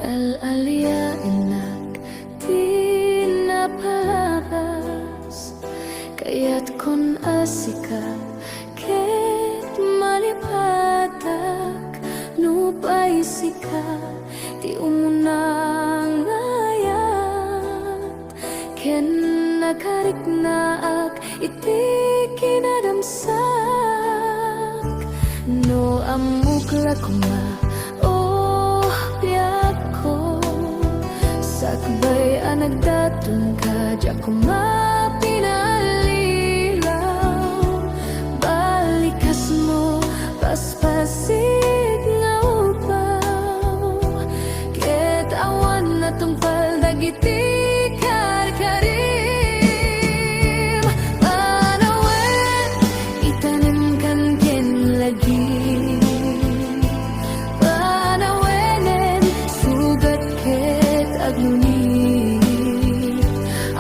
Al-aliyanak di napalabas, kaya't kun asika ket malipatak nupay sika ti umunang ayat ken nakarik naak iti kinadamsak no amukla kuma sakbay anagdatong ka di ako mapinalilaw balikas mo paspasig nga upaw ket awan na tungpal dagiti karkarim panawen itanim kan ken lagi panawenen sugat ket agluni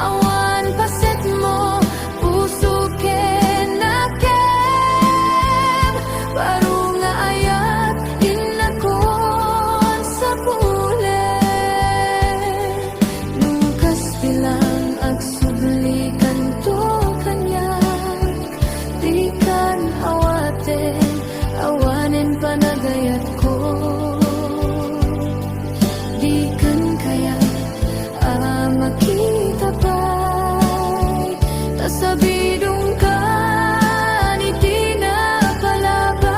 awan paset mo puso ken nakem baru nga ayat inakon sa pule nukas bilang agsublikan to kanyak di kan awaten awanen panagayat ko di kan kaya makita pa'y tasabidong ka ni di na palabas.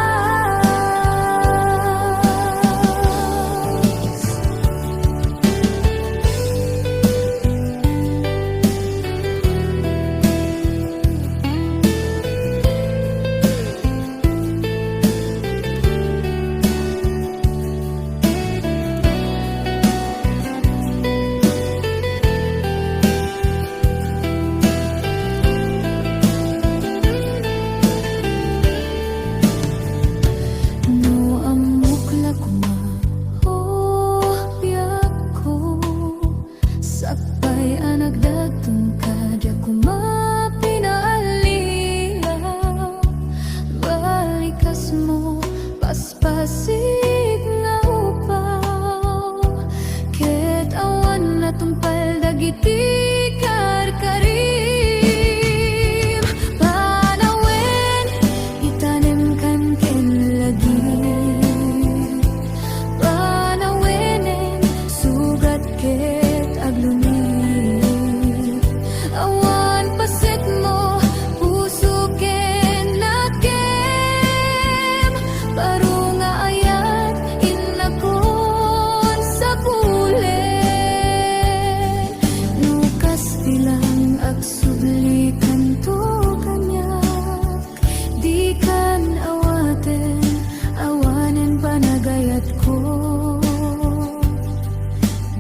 Sakbay anagdatong ka di ako mapinalilaw balikas mo paspasig nga upaw ket awan na tungpal dagiti karkarim panawen itanim kan ken lagi panawenen sugat ket agluni awan paset mo puso ken nakem baru nga ayat inakon sa pule nukas bilang agsublikan to kanyak di kan awaten awanen panagayat ko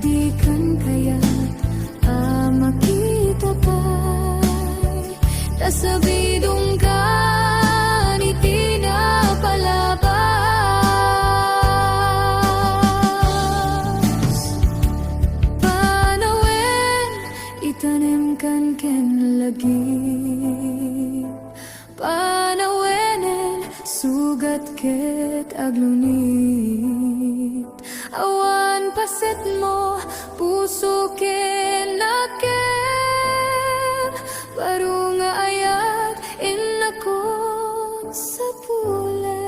di kan kayat makita pa'y tasabidong ka ni di na palabas panawen itanim kan ken lagi panawenen sugat ket aglunit awan paset mo puso ken nakem baru nga ayat inakon sa pule.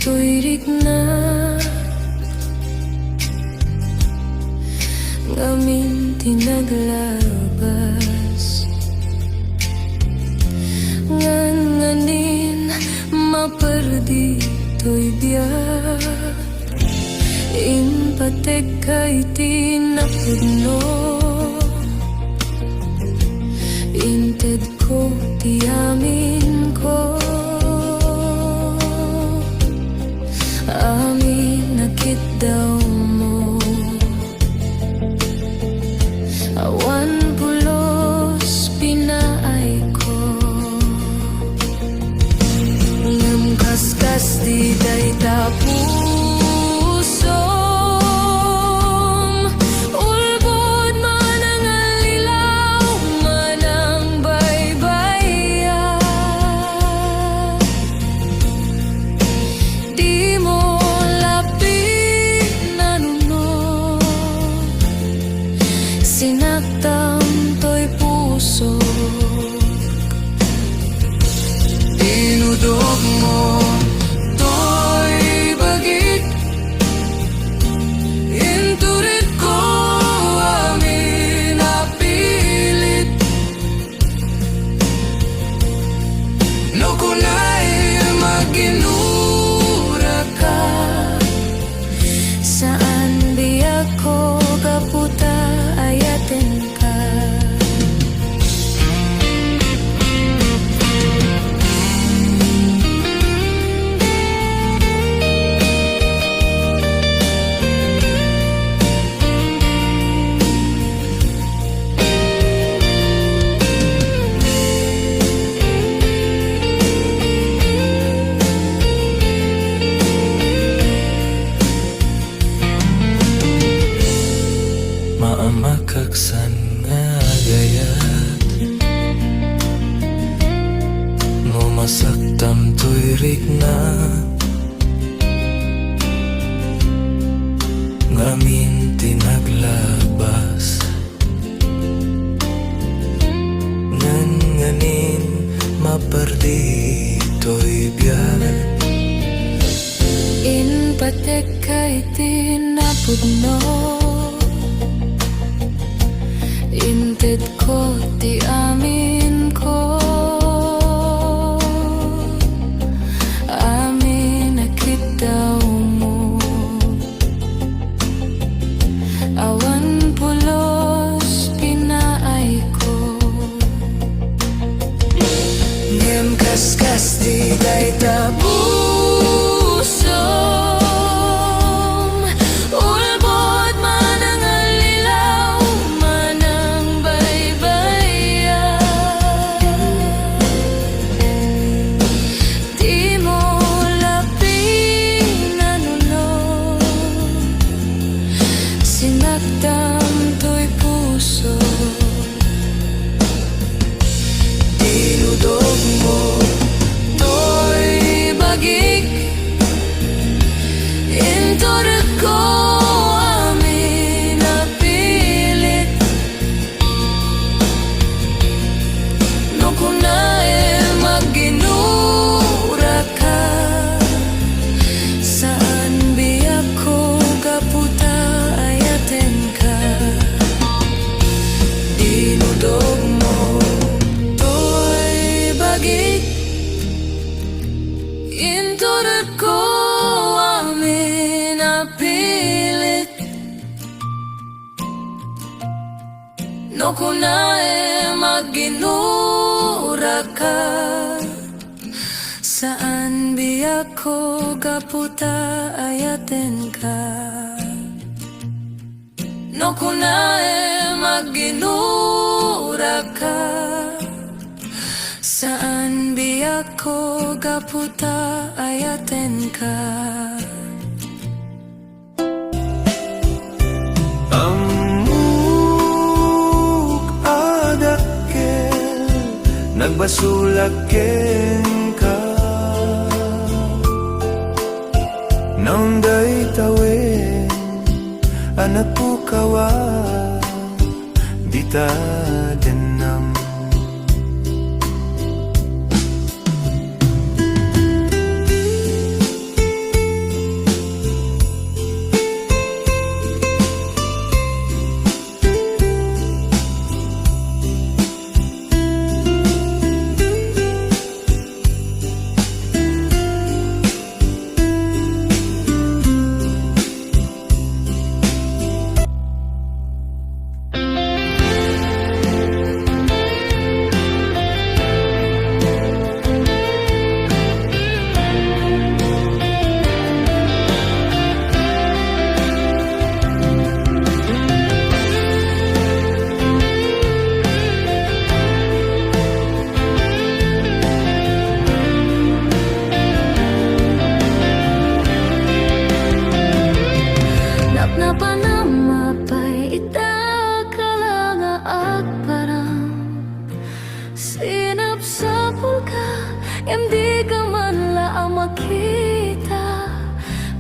tuirik na ngamin tinaglabas nganganin maperdi to'y biyak impatek kay tinapudno inted ko tiamin ko amin nakit daw mo awan pulos pinaay ko ngam kaskas di day tapusom ulbod man ang alilaw man ang baybaya di mo lapit na nuno sinaktan to'y puso dinudog mo to'y bagit inturit ko amin napilit no kunay maginura ka saan di ako kaputa ayatin ka maamakaksan nga gayat no masaktam tuirik na ngamin tinaglabas nganganin maperdi to'y biyak inpatek kay tinapudno inted ko ti amin ko amin nakit daw mo awan pulos pinaay ko ngem kaskas di day tapusom ulbod man ang alilaw man ang baybaya di mo lapin na nuno sinaktan to'y puso dinudog mo to'y bagik inturit ko amin napilit no kunay maginura ka saan biyak ko kaputa ayaten ka dinudog mo to'y bagik inturit ko amin napilit no kunay maginura ka saan biyak ko kaputa ayaten ka no kunay maginura ka saan biyak ko kaputa ayaten ka amuk adakel nagbasulaken ka naunday tawin anak po kawa dita denam Sinapsapul ka, hindi ka man laang makita.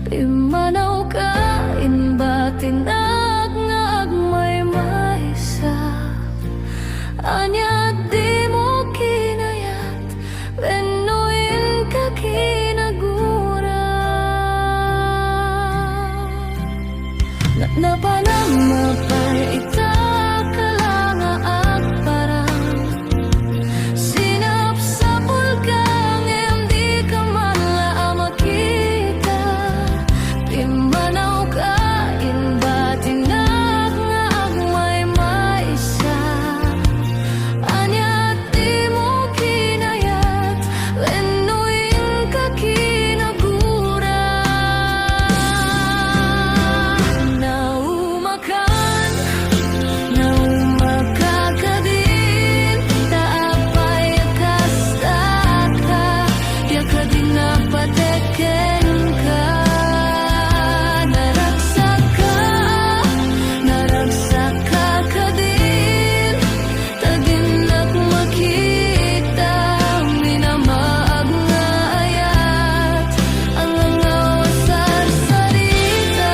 Pimanaw ka, inbatinag nga agmay maysa. Anya di mo kinayat, benuin ka kinagura. Napanamapar ita ka lang ang parang. Sinapsapul ka, hindi ka man laang makita. Pimanaw ka, inbatinag nga agmay maysa. Anya di mo kinayat, benuin ka kinagura. Naumakan ka din, taapay kasta ka, di ka din napateken ka. Naragsak ka din, taginak makita. Minamaag nga ayat, ang angaw sa sarita.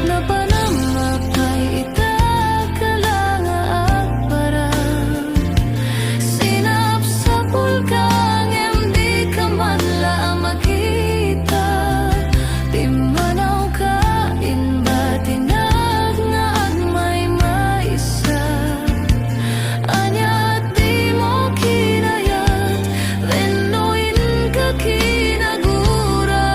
Napanamapay ita ka lang ang parang. Sinapsapul ka, hindi ka man laang makita. Pimanaw ka, inbatinag nga agmay maysa. Anya di mo kinayat, benuin ka kinagura.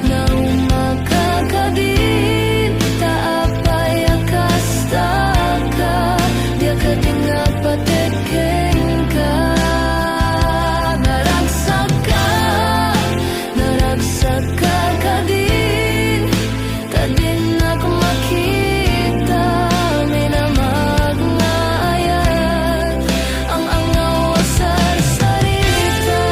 Naumakan ka din, taapay kasta ka, di ka din napateken ka. Naragsak ka din, taginak makita. Minamag nga ayat, ang angaw sa sarita.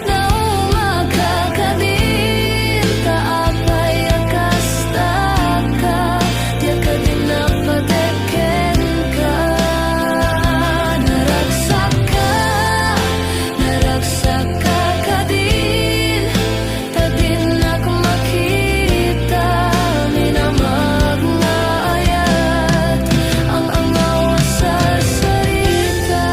Naumakan ka din, taapay kasta ka, di ka din napateken ka. Naragsak ka din, taginak makita. Minamag nga ayat, ang angaw sa sarita.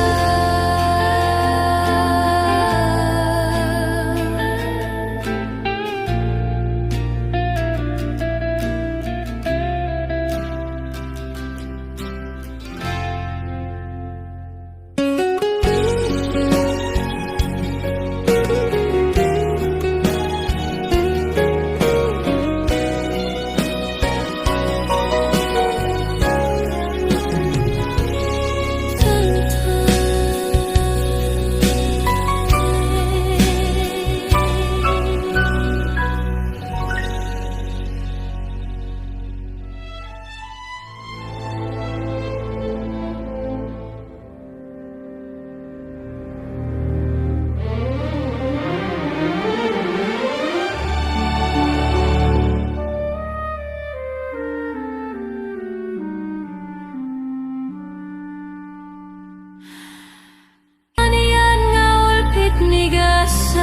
Aniyan nga ulpit ni gasat,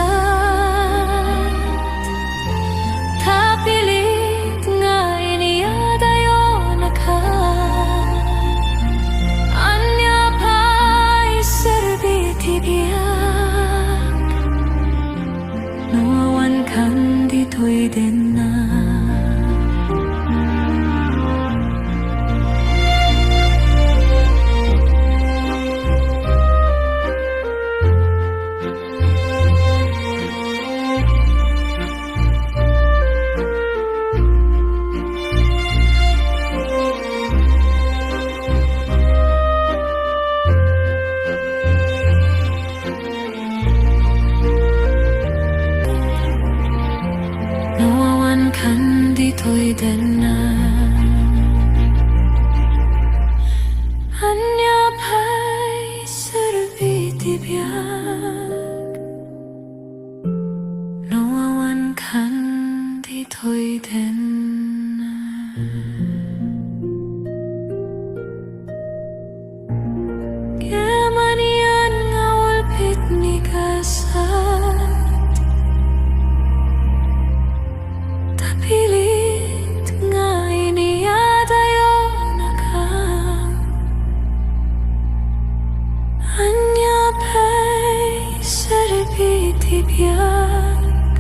tapilit nga iniyadayo naka. Anya pa'y serbiti biyak, nuawan kan dito'y din na. dito'y danan. Anyapay serbi biyak, nawawan kan dito'y danan. Kemanian ngawal pitni kasat, tapilit nga iniyadayo nakam. Anyapay serbi biyak,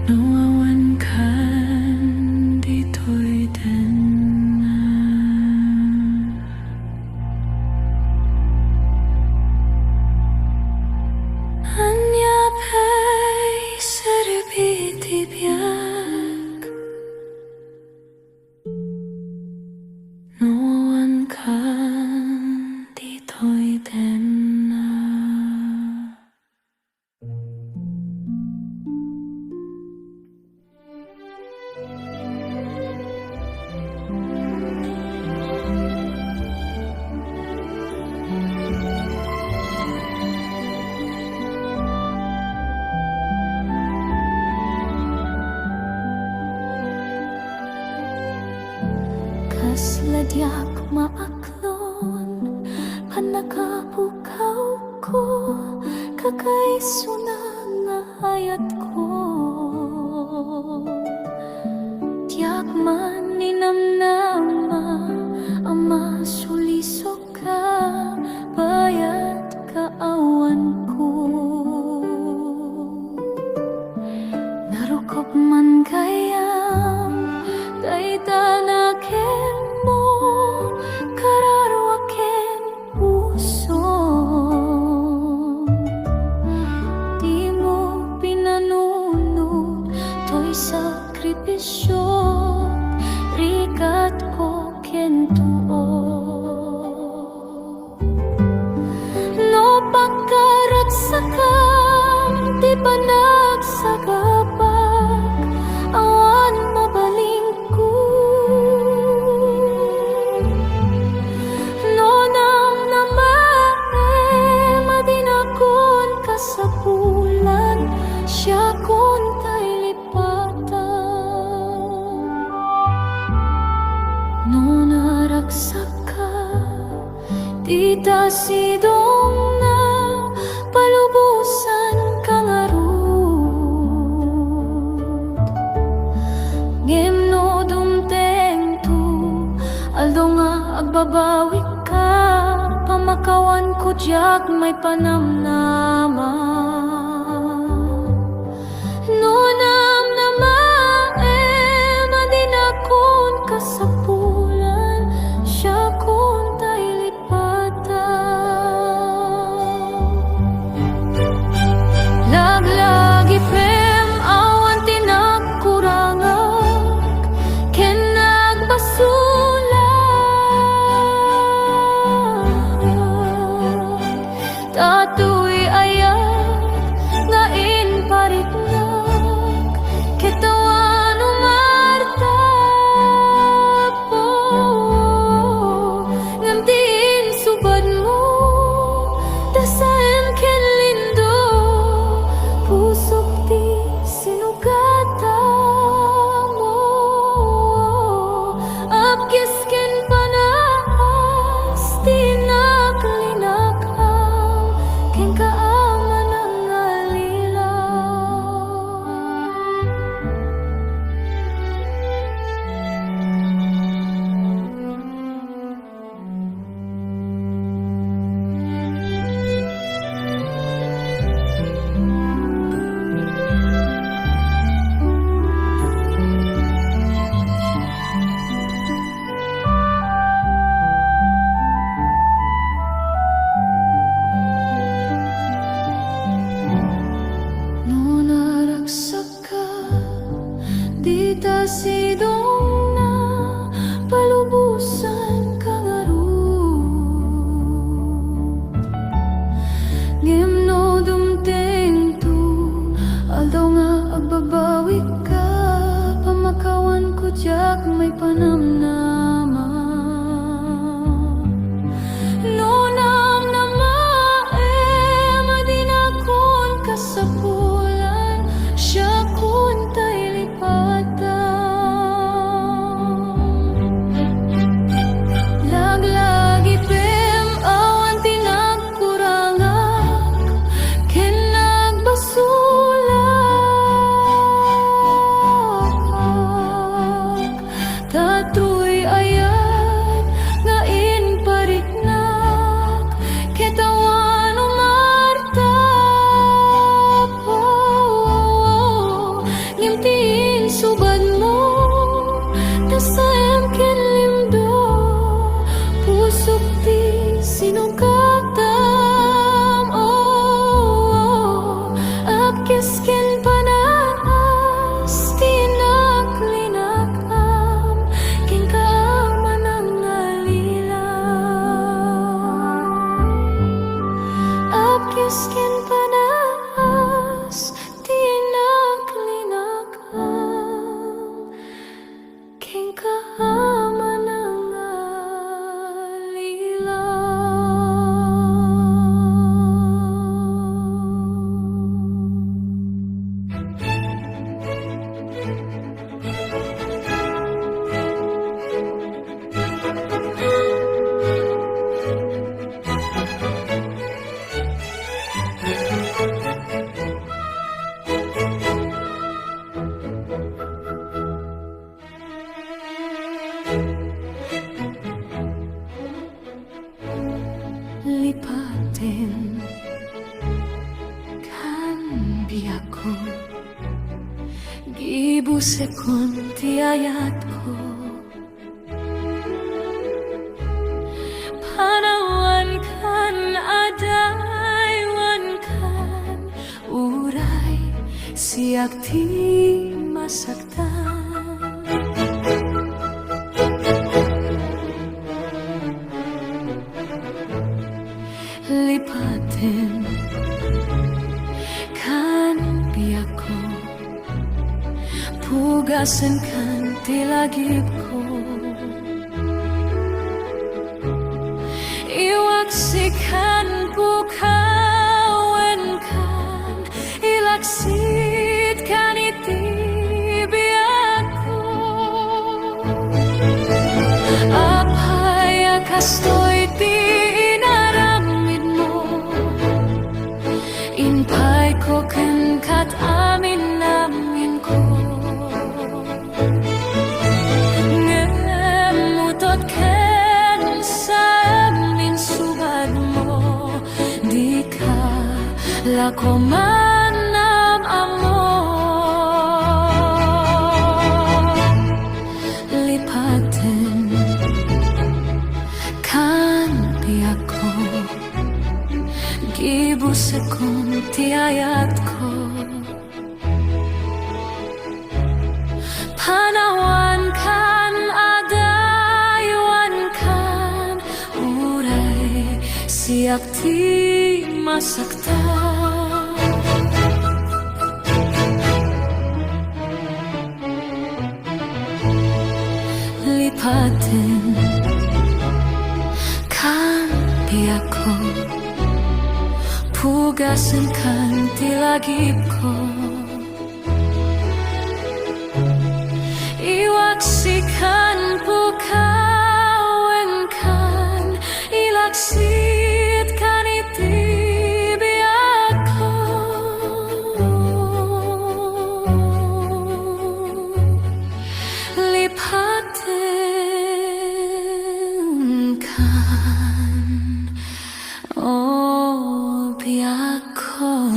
nawawan kan dito'y danan. Anyapay serbi biyak, nawawan kan dito'y danan. Kasladyak maaklon, panakapukaw ko, kakaisuna nga hayat ko. Tiyak man ninamnama, ama sulisok ka, bayat kaawan ko. Narukop man kayam, daitanakin mo, kararwakin puso. Di mo pinanunod, to'y sakripisyo, rikat ko kentuo. No pagkarat sakam, di pa nagsagabag, awan mabaling ko. No nang namae, madinakon ka sa bulan, siya kon tay lipatan. No naragsak ka, di ta sidong na palubusan ka nga rod. Ngem no dumteng tu, aldo nga agbabawi ka, pamakawan ko diyak may panamnaman. No namnamae, madinakon ka sa bulan, siya kon tay lipatan. Laglagi pem awan tinakurangag, ken nagbasulat, tato'y ayat panamnama. Nunang namae madinakon kasapulan, siya kun tay lipatan. Laglagi pem awan tinagkurangak, ken nagbasulak. Tatuy ayat nga inpariknak, ketawan umartap. Ngimtiin subad mo, tasayam ken limdo, pusok ti sinukatam. Apkes ken panas, tinaklinakam, ken kaaman ang nalilang. Apkes ken panas, tinaklinakam, ken kaaman ang lipatin kan biyako, gibusekon ti ayat ko. Panawan kan adaywan kan uray, siyak ti masaktan. Lipatin kan biyako, pugasan kan tilagip ko. Iwaksikan pukawen kan, ilaksit kan itibiyak ko. Apay akastoy ti inaramid mo, inpay ko ken kat amin namin ko. Ngemutot ken sa amin subad mo, di ka lako man ng amor. Lipatin kan biyako, gibusekon ti ayat ko. Panawan kan adaywan kan uray, siyak ti masaktan. Lipatin kan biyako, pugasan kan tilagip ko. Iwaksikan pukawen kan, ilaksit kan itibiyak ko. Lipatin kan, oh biyako.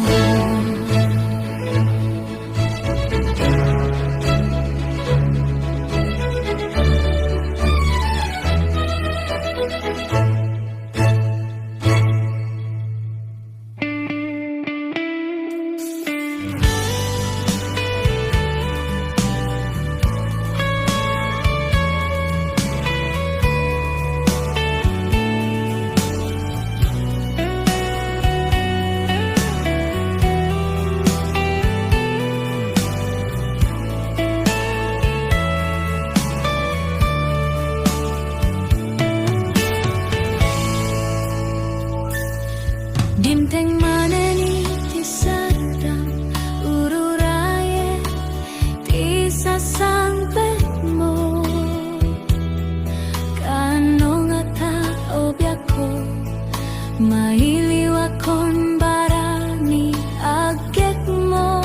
Mailiw akong barani agek mo.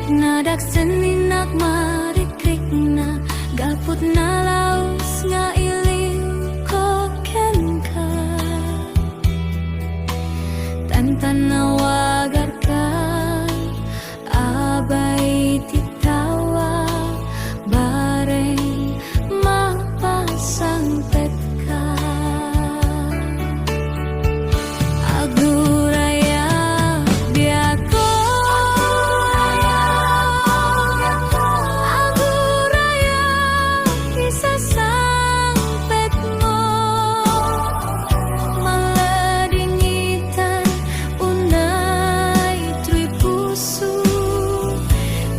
Nadagsan ninak marikrik na gapot na laos nga iliw ko ken ka. Tantanawagar ka abay titawa bareng mapasangpet ka. Aguraya biyako, aguraya isasangpet mo. Maladingitan unay tuy puso,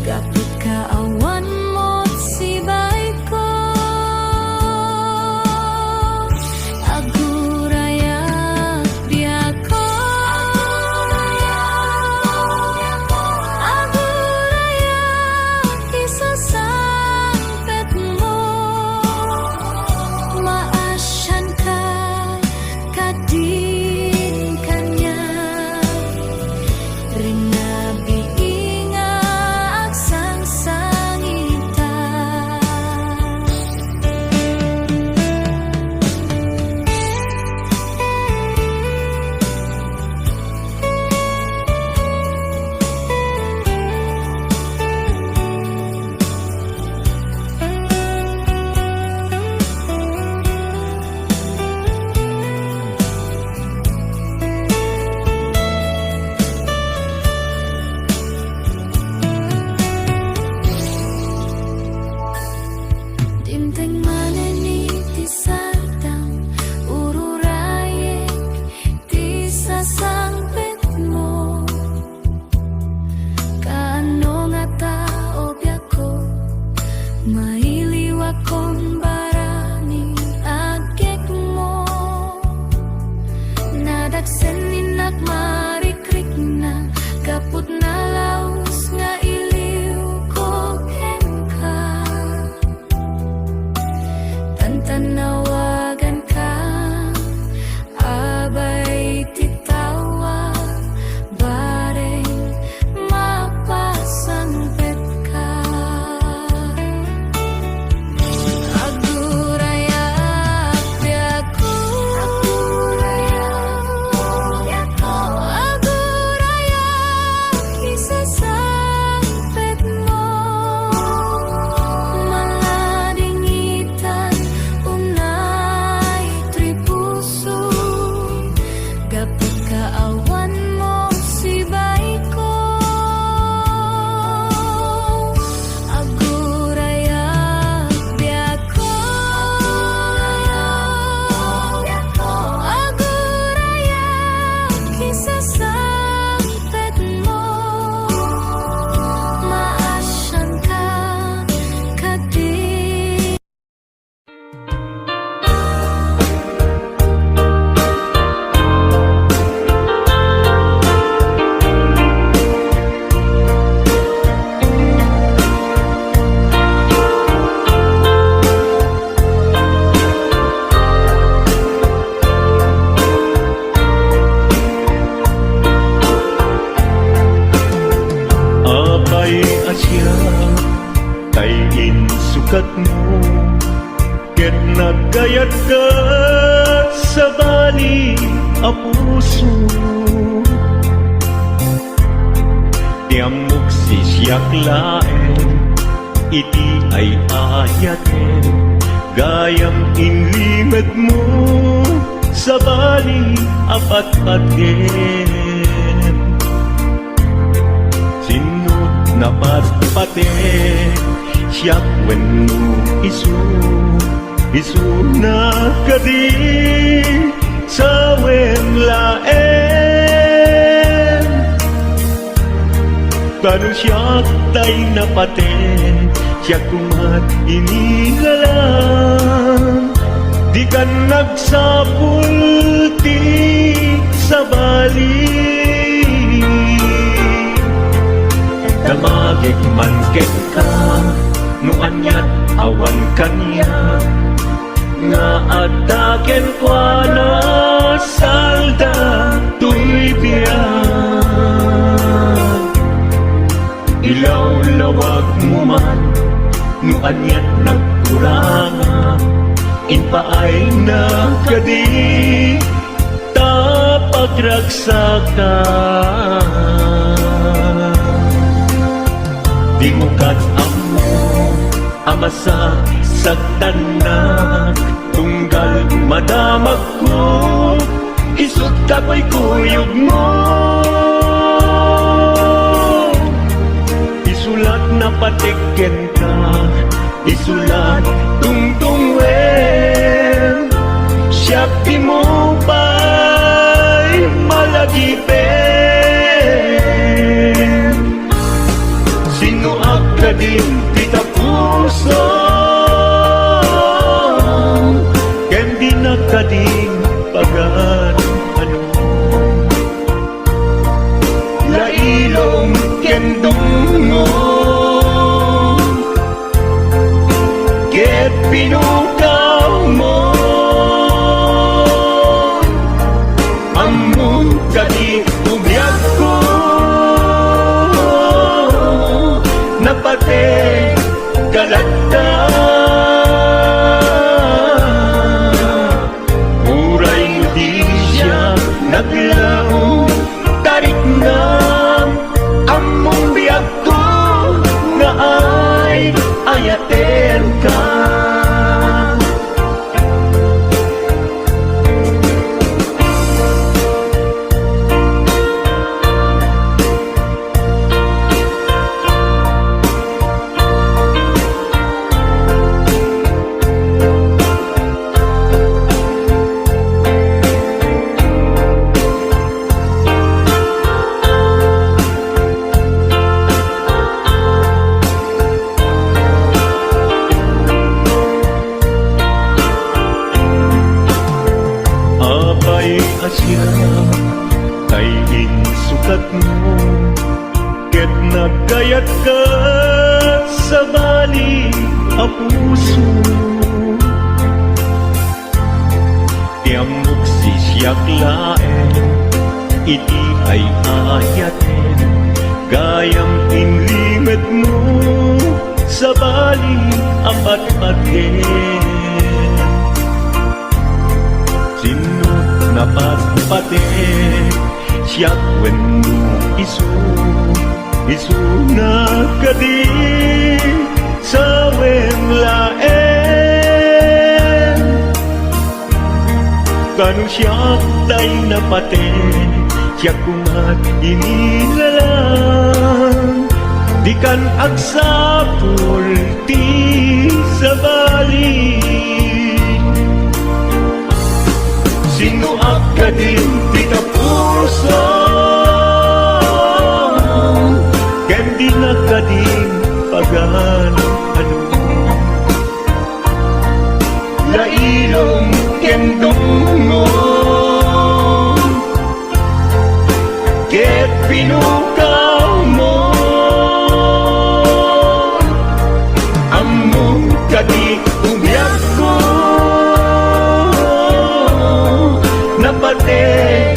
gapit ka awan mo't sibay ko. Aguraya biyako, aguraya isasangpet mo. Maasyan ka kadin kanya, rinabiing aksang sangita. Dimteng maneni ti sadang ururayek ti sasangpet mo. Kaano nga tao biyako, mailiw akong barani agek mo. Nadagsen ninak marikrik na gapot na laos nga iliw ko ken ka. Tantanawagan ka abay titawa bareng mapasangpet ka. Aguraya biyako, aguraya isasangpet mo. Maladingitan unay tuy puso, gapit ka awan mo sibay ko. Aguraya biyako, aguraya isasangpet mo. Maasyan ka kadin. Abay asya kay insukat mo, ket nagayat ka sa bali a puso. Tiamok sisyak laen, iti ay ayaten, gayam inlimet mo sa bali apat-paten. Sinut na patpate, siyak wenno isu na kadi sa wemlaen. Tanu siyak tay napaten, siyak kumat inigalang, di ka nagsapul ti sa bali. Damagig man ket ka, no anyat awan kanya, nga adaken kwa na Anyat nagkurangan Inpaay na kadi Tapagragsakan Di mo amo Amasa sagdanak Tunggal madamag ko Isut kapoy kuyog mo Isulat na patiken ka Isulat tungtungwen Siya di mo ba'y malagipin Sino ka din kita puso Kendi na ka din pagan ano Lailong kendong mo Ket pinukaw mo Among kadi umyak ko Napate kalagda Muray di siya naglaong tarik na Among biyak ko nga ay ayaten ka Asya kay insukat mo Ket nagkayat ka sa bali a puso Tiamok si siyak laen Iti ay ayaten Gayang inlimet mo sa bali apat-aten Napagpate siya kwento isu na kadi sa wenglaen Kanu siya tay napate siya kumat inilalang di kan agsapul ti sa bali Sino ka din kita puso Kendi na ka din pagan ano Lailong kendong mo Ket pinukaw mo Among ka di umyak ko Napate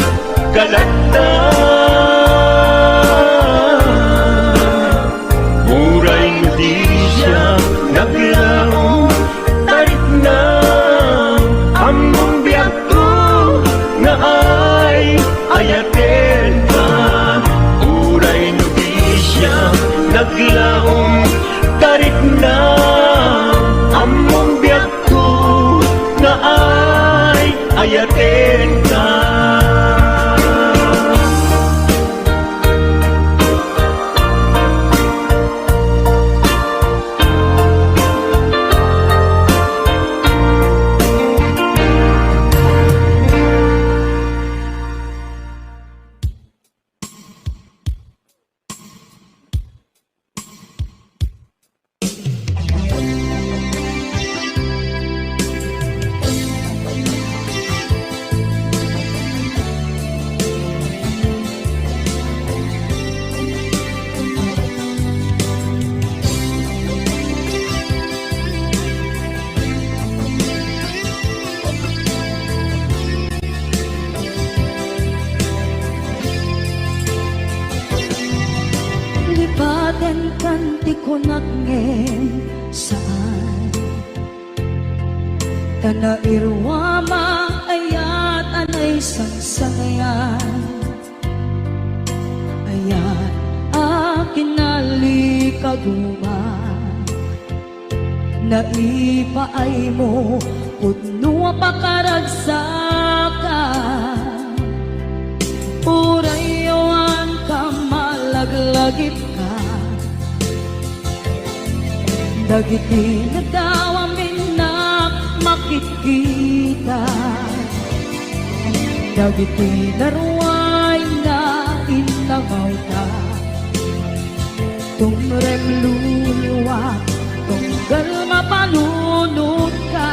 Daten kanti ko nagngem saan Tana irwama ayat anay sangsangayan Ayat akin nalikaguman Naipaay mo putno pakaragsakan Urayawan ka malaglagip ka Dagiti na daw amin na makikita Dagiti na ruway na inangaw ka Tumrem luluwa tunggal mapanunod ka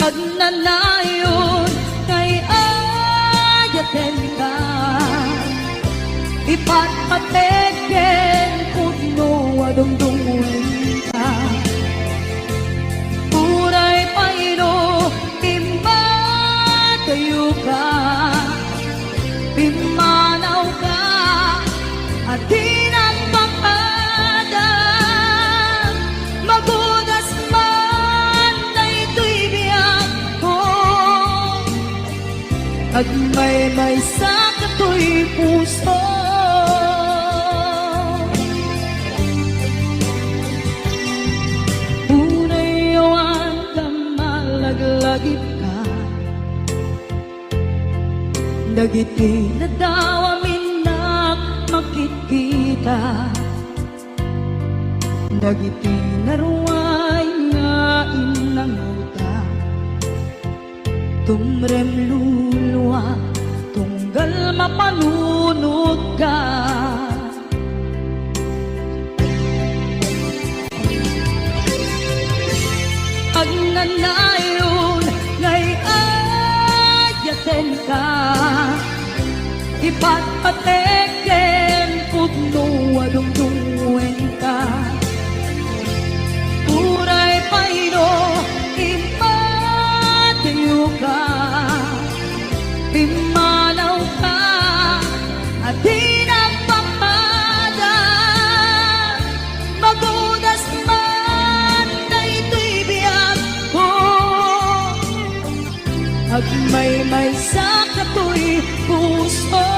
Agnanayon kay ayaten ka Ipatpateken putno adungdungun ka Puray paino timatayo ka Pimanaw ka at tinang makadam Magudas man na ito'y biyak ko At may sakato'y puso Unayawan ka malaglagip ka Dagiti na daw amin na makikita Dagiti na ruway nga inanguta Tumrem luluwa tunggal mapanunod ka Agnanayon ngay ayaten ka Ipatpateken putno adungdunguen ka Uray paino impatayo ka Pimanaw ka at di nagpapada Magudas man na ito'y biyak ko At may sakato'y puso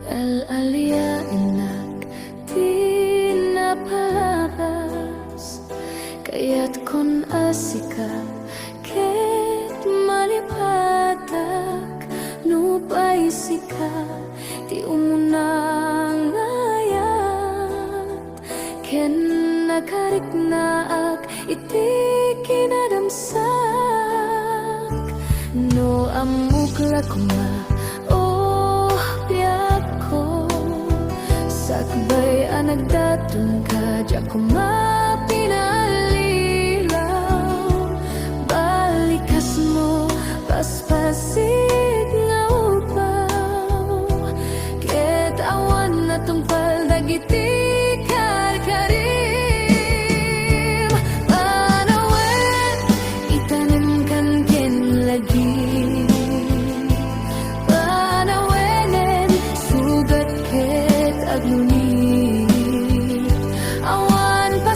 Al-alia enak di napalabas Kaya't kon asika ket malipatak Nupay sika di umunang ayat Ken nakarik na ak iti kinadamsak No amukla kuma Sakbay anagdatun ka Diyak ko mapinalilaw Balikas mo Paspasid nga upaw Ket awan na tungpal Dagiti karkarim Panawen Itanim kan ken lagi Panawenen Sugat ket agluni Awan pa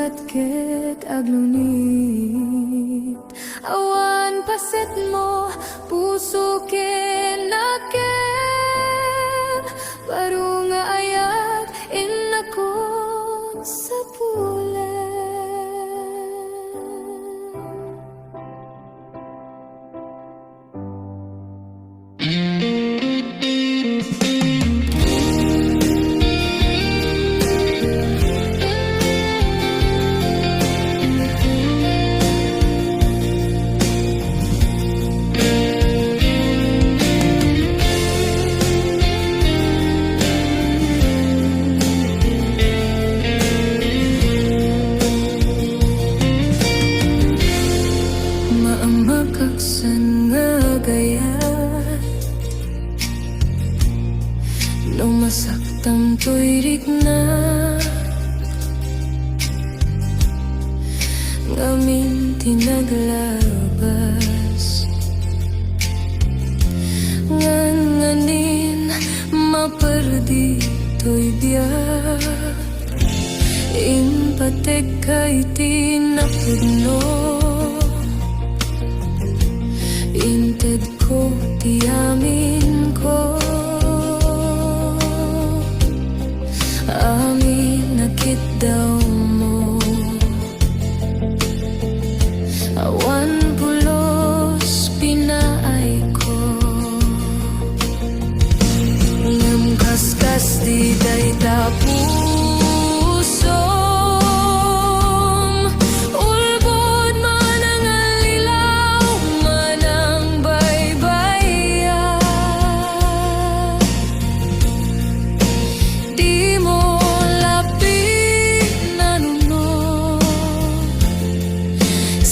sugat ket aglunit. Awan paset mo puso kinaket, baru nga ayat inako sa pulet. Maamakaksan nga gayat, no masaktam to'y rikna, ngamin tinaglabas, nganganin maperdi to'y biyak, impatek kay tinapudno. Inted ko, tiyamin ko, amin nakit daw mo. Awan pulos pinaay ko, ngamkaskas di day tapusom.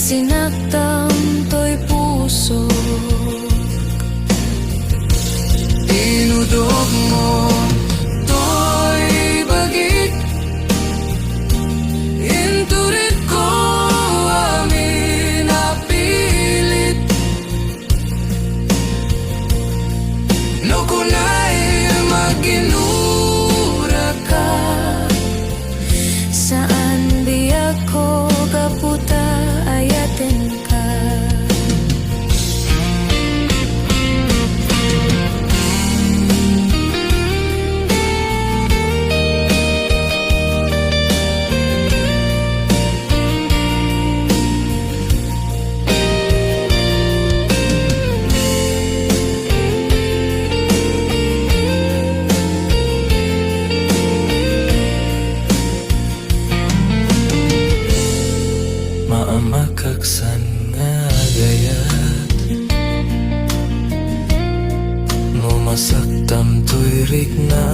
Sinaktan to'y puso, dinudog mo to'y bagit, inturit ko amin napilit, no kuna'y maginura ka, saan biyak ko kaputa ayaten ka. Maamakaksan nga gayat, no masaktam to'y rikna,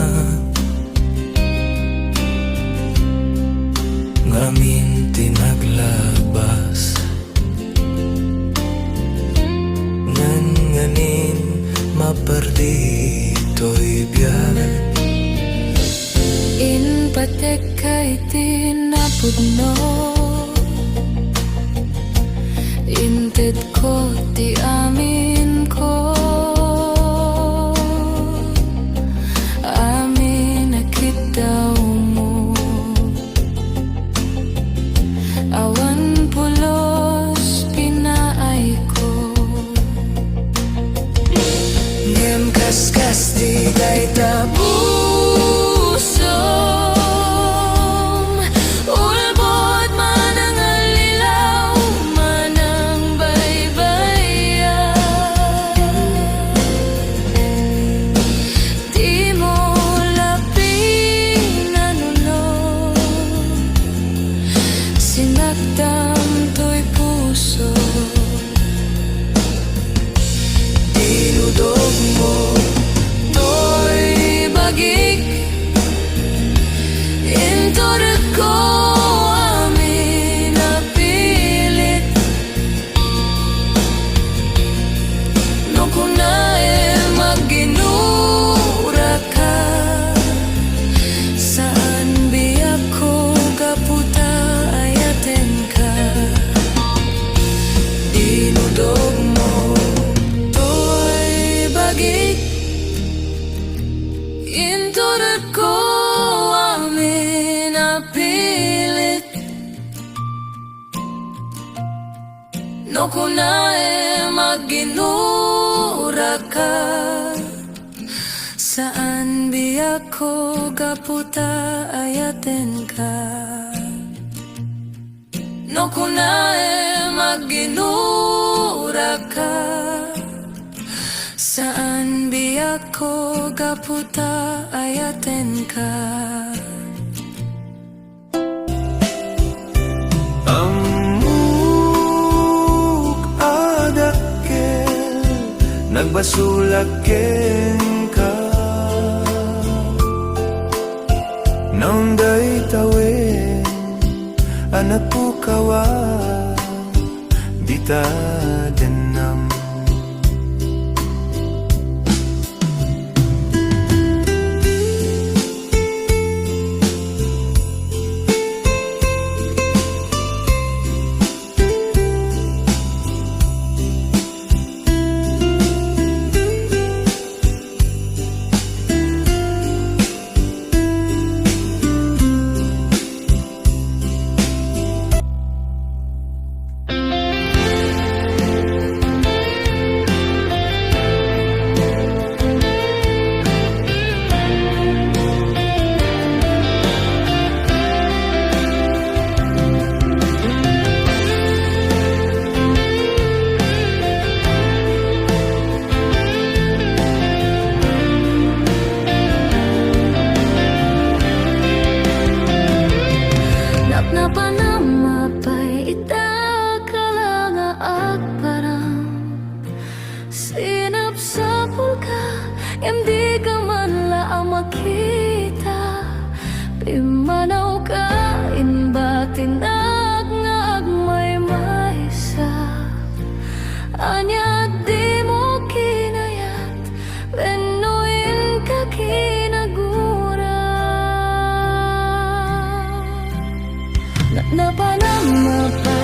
ngamin tinaglabas, nganganin maperdi to'y biyak, inpatek kay tinapudno. Inted ko, ti amin ko, amin nakit daw mo. Awan pulos pinaay ko, ngem kaskas di day tapusom. Ulbot man ang alilaw, sinaktan to'y puso, dinudog mo to'y bagik, inturit ko amin napilit, no kuna'y maginura ka, saan biyak ko kaputa ayaten ka. no kunae maginura ka. Saan biyak ko gaputa ayaten ka. No kunae maginura ka. Saan biyak ko gaputa ayaten ka. Amuk adakkel nagbasulaken ka. Naunday tawen anak pukawa dita denam. Napanamapay ita kalanga at parang sinapsapul ka, hindi ka man laang makita. Pimanaw ka, inbatinag nga agmay maysa. Anya di mo kinayat, benuin ka kinagura. Napanamapay